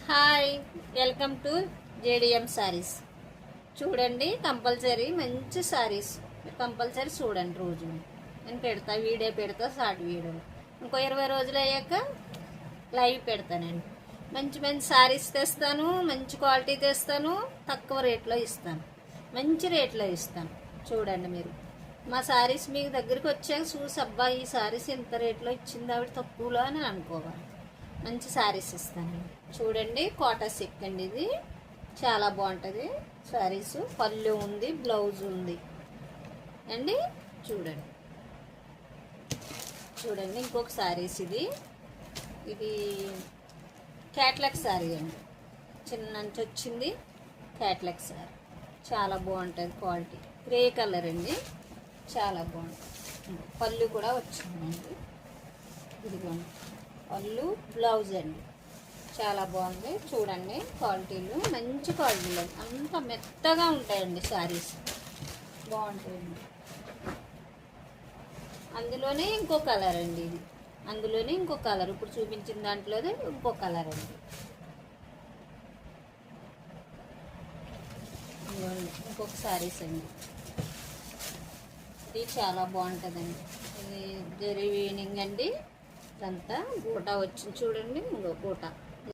Hi, welcome to JDM saris. చూడండి, compulsory మంచి saris compulsory చూడండి. రోజు నేను పెడతా, వీడియో పెడతా, షార్ట్ వీడియో. ఇంకో 20 రోజులు అయ్యాక లైవ్ పెడతానండి. మంచి మంచి సారీస్ తెస్తాను, మంచి క్వాలిటీ తెస్తాను, తక్కువ రేట్లో ఇస్తాను, మంచి రేట్లో ఇస్తాను. చూడండి, మీరు మా సారీస్ మీకు దగ్గరికి వచ్చాక చూసి అబ్బా ఈ సారీస్ ఎంత రేట్లో ఇచ్చింది ఆవిడ తక్కువలో అని అనుకోవాలి. మంచి సారీస్ ఇస్తానండి. చూడండి, కోటా సిల్క్ అండి, ఇది చాలా బాగుంటుంది సారీస్. పళ్ళు ఉంది, బ్లౌజ్ ఉంది అండి. చూడండి చూడండి ఇంకొక సారీస్. ఇది క్యాట్లాగ్ సారీ అండి, చిన్న నుంచి వచ్చింది క్యాట్లాగ్ సారీ. చాలా బాగుంటుంది క్వాలిటీ. గ్రే కలర్ అండి, చాలా బాగుంటుంది. పళ్ళు కూడా వచ్చిందండి, ఇదిగోండి పళ్ళు, బ్లౌజ్ అండి. చాలా బాగుంది. చూడండి, క్వాలిటీలు మంచి క్వాలిటీలు, అంత మెత్తగా ఉంటాయండి శారీస్, బాగుంటాయండి. అందులోనే ఇంకో కలర్ అండి, అందులోనే ఇంకో కలర్, ఇప్పుడు చూపించిన దాంట్లోనే ఇంకో కలర్ అండి. ఇంకొక శారీస్ అండి, ఇది చాలా బాగుంటుందండి. ఇది జరీ వీవింగ్ అండి, ఇదంతా గూటా వచ్చింది చూడండి, ఇంకో గూటా.